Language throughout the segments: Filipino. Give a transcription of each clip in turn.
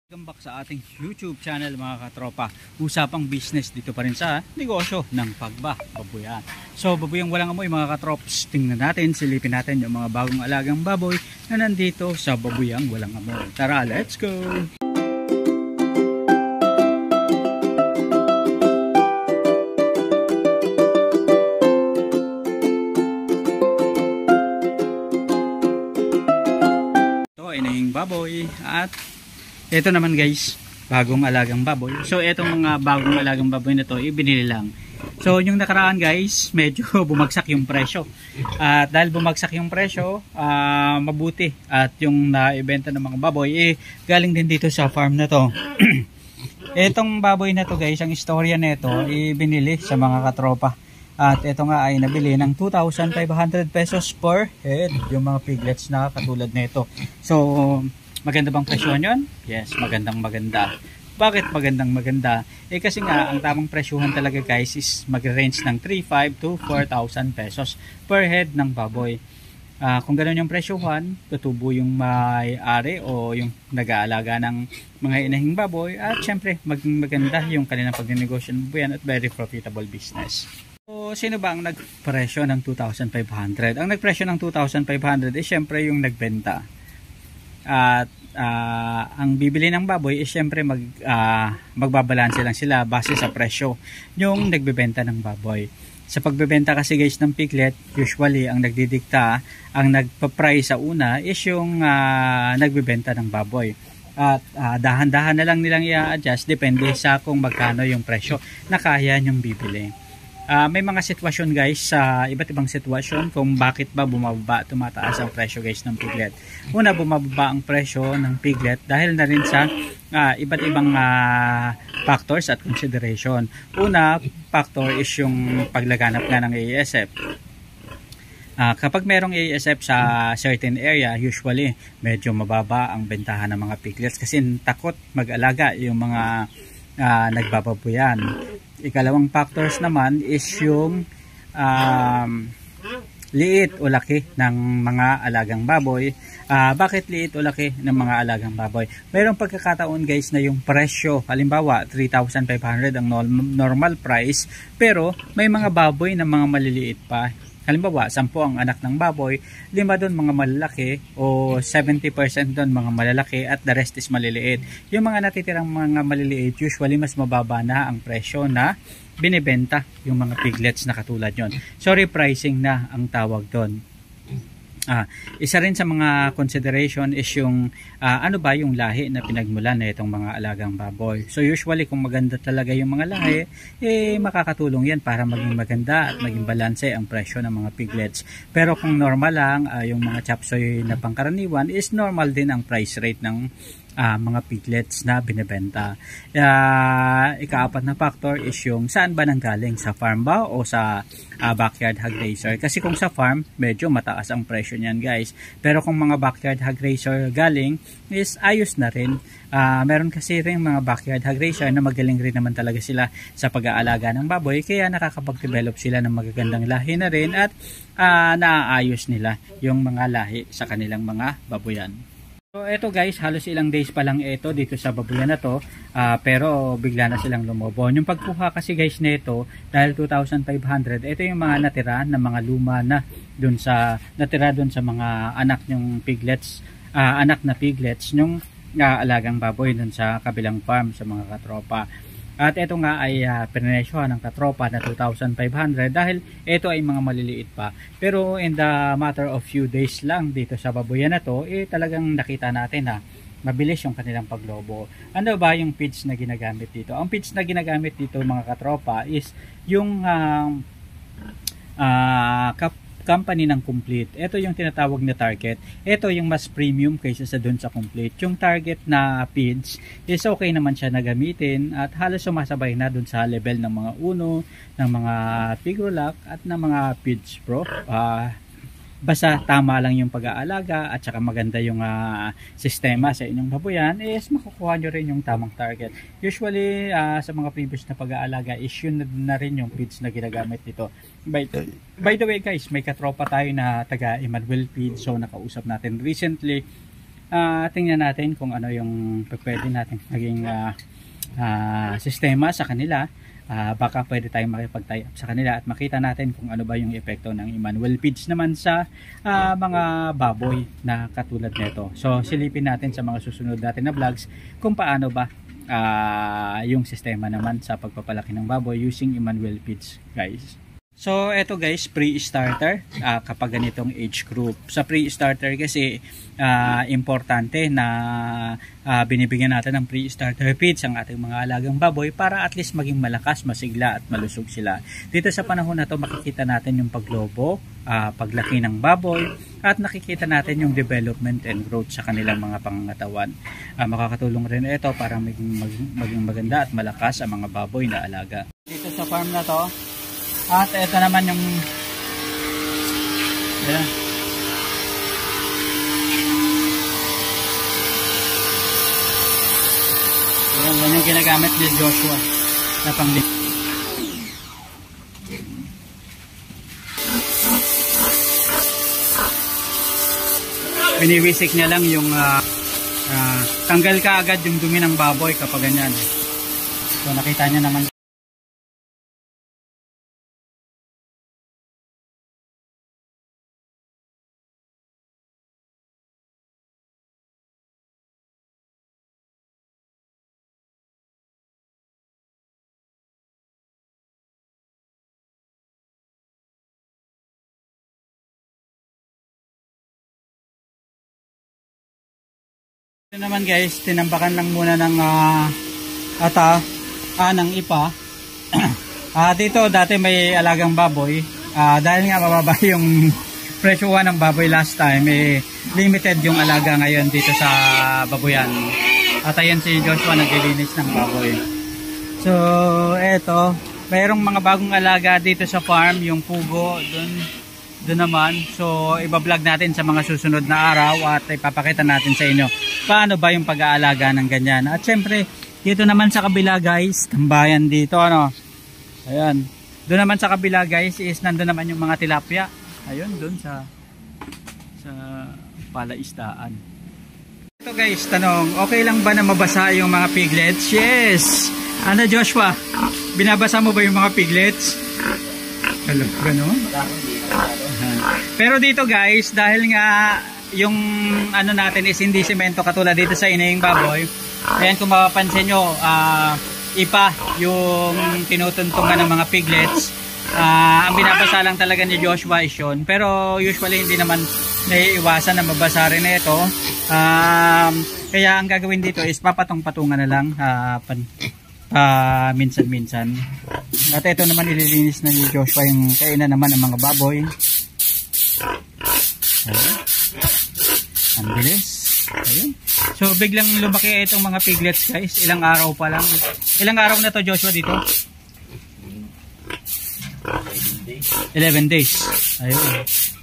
Welcome back sa ating YouTube channel mga katropa. Usapang business dito pa rin sa negosyo ng pagbababoyan. So babuyang walang amoy mga katrops, tingnan natin, silipin natin yung mga bagong alagang baboy na nandito sa babuyang walang amoy. Tara, let's go! Ito ay naging baboy at ito naman guys, bagong alagang baboy. So itong mga bagong alagang baboy na to, ibinili lang. So yung nakaraan guys, medyo bumagsak yung presyo. At dahil bumagsak yung presyo, mabuti. At yung naibenta ng mga baboy, galing din dito sa farm na to. Itong baboy na to guys, ang istorya nito, ibinili sa mga katropa. At ito nga ay nabili ng 2,500 pesos per head. Yung mga piglets na katulad nito. So maganda bang presyohan yun? Yes, magandang maganda. Bakit magandang maganda? Kasi nga, ang tamang presyohan talaga guys is mag-range ng 3,500 to 4,000 pesos per head ng baboy. Kung ganoon yung presyohan, tutubo yung may-ari o yung nag-aalaga ng mga inahing baboy at syempre, maging maganda yung kanilang pagnenegosyo ng baboyan at very profitable business. So, sino ba ang nagpresyo ng 2,500? Ang nagpresyo ng 2,500 is syempre yung nagbenta. At ang bibili ng baboy is syempre magbabalanse lang sila base sa presyo yung nagbebenta ng baboy. Sa pagbebenta kasi guys ng piglet, usually ang nagdidikta, ang nagpa-price sa una is yung nagbebenta ng baboy. At dahan-dahan na lang nilang i-adjust depende sa kung magkano yung presyo na kaya nyong bibili. May mga sitwasyon guys sa iba't ibang sitwasyon kung bakit ba bumababa, tumataas ang presyo guys ng piglet. Una, bumababa ang presyo ng piglet dahil na rin sa iba't ibang factors at consideration. Una, factor is yung paglaganap nga ng ASF. Kapag merong ASF sa certain area, usually medyo mababa ang bentahan ng mga piglets kasi takot mag-alaga yung mga nagbababoyan. Ikalawang factors naman is yung liit o laki ng mga alagang baboy. Bakit liit o laki ng mga alagang baboy? Mayroong pagkakataon guys na yung presyo, halimbawa 3,500 ang normal price, pero may mga baboy na mga maliliit pa. Halimbawa, 10 ang anak ng baboy, 5 doon mga malalaki o 70% doon mga malalaki at the rest is maliliit. Yung mga natitirang mga maliliit, usually mas mababa na ang presyo na binibenta yung mga piglets na katulad yon. So repricing na ang tawag doon. Isa rin sa mga consideration is yung ano ba yung lahi na pinagmulan na itong mga alagang baboy. So usually kung maganda talaga yung mga lahi, makakatulong yan para maging maganda at maging balanse ang presyo ng mga piglets. Pero kung normal lang, yung mga chapsoy na pangkaraniwan is normal din ang price rate ng mga piglets na binebenta. Ikaapat na factor is yung saan ba nanggaling, sa farm ba o sa backyard hog raiser. Kasi kung sa farm, medyo mataas ang presyo niyan guys. Pero kung mga backyard hog raiser galing, is ayos na rin. Meron kasi rin mga backyard hog raiser na magaling rin naman talaga sila sa pag-aalaga ng baboy, kaya nakakapag-develop sila ng magagandang lahi na rin at naaayos nila yung mga lahi sa kanilang mga baboyan. So eto guys, halos ilang days pa lang ito dito sa baboyan na to, pero bigla na silang lumobon. Yung pagkuha kasi guys nito, dahil 2,500, ito yung mga natira na mga luma na natira dun sa mga anak ng piglets, anak na piglets yung alagang baboy dun sa kabilang farm sa mga katropa. At ito nga ay pinesyohan ng katropa na 2,500 dahil ito ay mga maliliit pa. Pero in the matter of few days lang dito sa baboyan na to, talagang nakita natin na mabilis yung kanilang paglobo. Ano ba yung feeds na ginagamit dito? Ang feeds na ginagamit dito mga katropa is yung company ng Complete. Ito yung tinatawag na Target. Ito yung mas premium kaysa sa dun sa Complete. Yung Target na feeds is okay naman siya na gamitin at halos sumasabay na dun sa level ng mga Uno, ng mga Pigrolac at ng mga Feeds Pro. Basta tama lang yung pag-aalaga at saka maganda yung sistema sa inyong baboyan, is makukuha nyo rin yung tamang target. Usually sa mga previous na pag-aalaga is yun na rin yung feeds na ginagamit dito. By the way guys, may katropa tayo na taga Emmanuel Feed, so nakausap natin recently. tingnan natin kung ano yung pwede natin naging sistema sa kanila. Baka pwede tayong makipag-tie up sa kanila at makita natin kung ano ba yung epekto ng Emmanuel feeds naman sa mga baboy na katulad nito. So silipin natin sa mga susunod natin na vlogs kung paano ba yung sistema naman sa pagpapalaki ng baboy using Emmanuel feeds, guys. So eto guys, pre-starter kapag ganitong age group. Sa pre-starter kasi importante na binibigyan natin ng pre-starter feeds ang ating mga alagang baboy para at least maging malakas, masigla at malusog sila. Dito sa panahon na to makikita natin yung paglobo, paglaki ng baboy at nakikita natin yung development and growth sa kanilang mga pangangatawan. Makakatulong rin ito para maging maganda at malakas ang mga baboy na alaga. Dito sa farm na to, at ito naman yung ayan. Yan yung ginagamit ni Joshua na panglit. Biniwisik niya lang yung tanggal ka agad yung dumi ng baboy kapag ganyan. So nakita niyo naman. Ito naman guys, tinambakan lang muna ng ng ipa. Dito dati may alagang baboy. Dahil nga mababa yung presyo ng baboy last time, limited yung alaga ngayon dito sa baboyan. At ayan si Joshua naglilinis ng baboy. So eto, mayroong mga bagong alaga dito sa farm, yung pugo doon naman. So iba-vlog natin sa mga susunod na araw at ipapakita natin sa inyo paano ba yung pag-aalaga ng ganyan. At syempre dito naman sa kabila guys, tambayan dito ano. Ayan. Doon naman sa kabila guys is nandoon naman yung mga tilapia. Ayun doon sa palaisdaan. Ito guys, tanong, okay lang ba na mabasa yung mga piglets? Yes. Ano Joshua? Binabasa mo ba yung mga piglets? Hello, gano'n? Pero dito guys, dahil nga yung ano natin is hindi semento katulad dito sa inahing baboy. Ayan, kung mapapansin nyo, ipa yung tinutuntungan ng mga piglets. Ang binabasa lang talaga ni Joshua is yun. Pero usually hindi naman naiiwasan na mabasa rin na ito. Kaya ang gagawin dito is papatong-patungan na lang minsan-minsan. At ito naman ililinis na ni Joshua yung kainan naman ng mga baboy. Ang bilis. Ayun. So biglang lumaki itong mga piglets guys. Ilang araw pa lang. Ilang araw na to Joshua dito? 11 days. Ayun.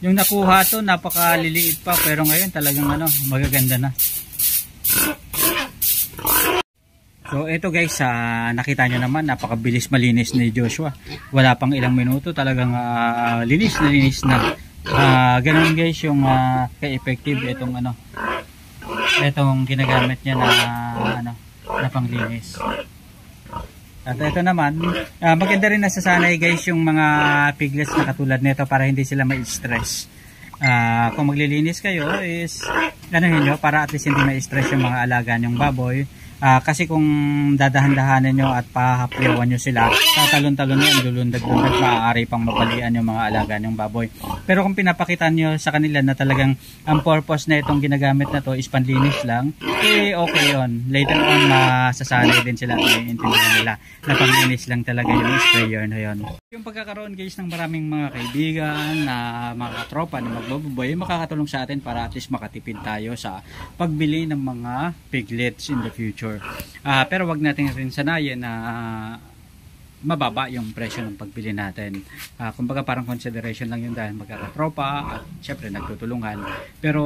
Yung nakuha to napakaliliit pa pero ngayon talagang magaganda na. So ito guys, nakita nyo naman napakabilis malinis ni Joshua. Wala pang ilang minuto talagang linis na. Ganun guys yung ka-effective itong itong ginagamit niya na panglinis. At ito naman, maganda rin nasasanay guys yung mga piglets na katulad nito para hindi sila ma-stress. Kung maglilinis kayo is nyo para at least hindi ma-stress yung mga alaga nyong baboy. Kasi kung dadahan-dahanan nyo at pahapyawan nyo sila, tatalon-talon nyo, lulundag-lundag, maaari pang mapalian yung mga alaga nyong baboy. Pero kung pinapakita nyo sa kanila na talagang ang purpose na itong ginagamit na to is panlinis lang, okay yun. Later on, masasanay din sila at maiintindihan nila na panlinis lang talaga yung sprayer na yun. Yung pagkakaroon guys ng maraming mga kaibigan, mga katropa na magbababoy, makakatulong sa atin para at least makatipid tayo sa pagbili ng mga piglets in the future. Pero wag natin rin sanayin na mababa yung presyo ng pagbili natin. Kumbaga parang consideration lang yun dahil magkakatropa at syempre nagtutulungan. Pero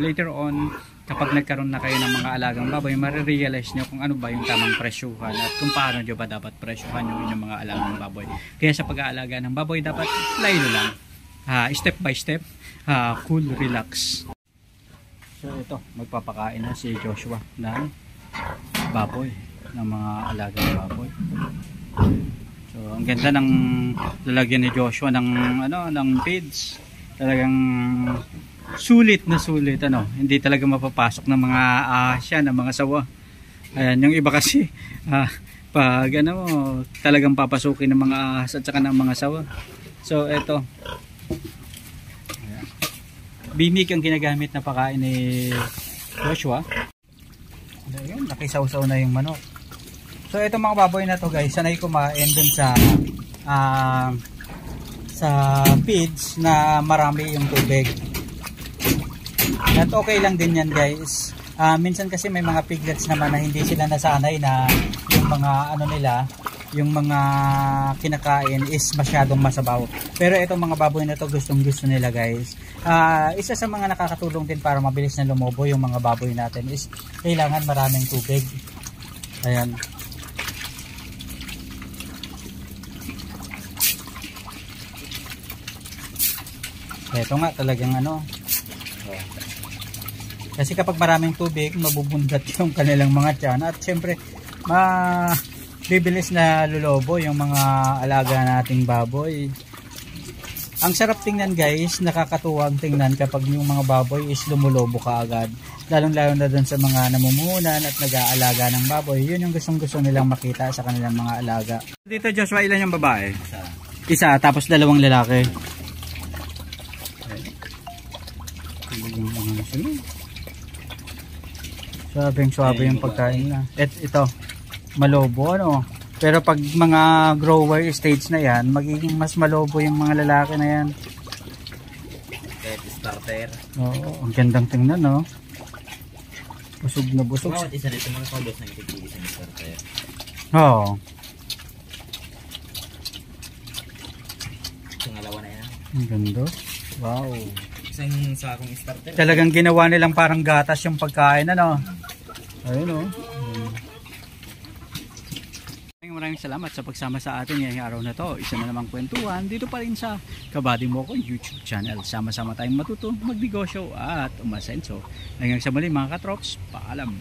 later on, kapag nagkaroon na kayo ng mga alagang baboy, marirealize nyo kung ano ba yung tamang presyuhan at kung paano nyo ba dapat presyuhan yung inyong mga alagang baboy. Kaya sa pag-aalaga ng baboy, dapat laylo lang. Step by step, cool, relax. So ito, magpapakain na si Joshua ng baboy, ng mga alagang baboy. So ang ganda ng lalagyan ni Joshua ng ng feeds. Talagang sulit na sulit, hindi talaga mapapasok ng mga siya, ng mga sawa. Ayan, yung iba kasi pag talagang papasukin ng mga ahas at saka ng mga sawa. So ito, bimig ang ginagamit na pakain ni Joshua. Ayun, nakisaw-saw na yung manok. So itong mga baboy na to guys, sanay kumain dun sa feeds na marami yung tubig. At okay lang din yan guys. Minsan kasi may mga piglets naman na hindi sila nasanay na yung mga yung mga kinakain is masyadong masabaw. Pero itong mga baboy na to gustong gusto nila guys. Isa sa mga nakakatulong din para mabilis na lumobo yung mga baboy natin is kailangan maraming tubig. Ayan. Ito nga talagang kasi kapag maraming tubig mabubundat yung kanilang mga tiyan at syempre bibilis na lulobo yung mga alaga nating baboy. Ang sarap tingnan guys, nakakatuwang tingnan kapag yung mga baboy is lumulobo kaagad, lalong-lalo na dun sa mga namumuhunan at nag-aalaga ng baboy. Yun yung gustong-gusto nilang makita sa kanilang mga alaga. Dito Joshua, ilan yung babae? Isa, tapos dalawang lalaki. Suwabeng yung pagkain na. Ito malobo pero pag mga grower stage na yan, magiging mas malobo yung mga lalaki na yan. Starter. Oo, ang gandang tingnan busog na busog. Isa dito mga kaubos na itigigis ng starter. Oo. Pangalawa na yan. Ang ganda. Wow. Isang sakong starter. Talagang ginawa nilang parang gatas yung pagkain ayun Maraming salamat sa pagsama sa atin ngayong araw na to. Isa na namang kwentuhan dito pa rin sa Kabady Mo Ko YouTube channel. Sama-sama tayong matuto, magnegosyo at umasenso. Hanggang sa muli mga katrops, paalam.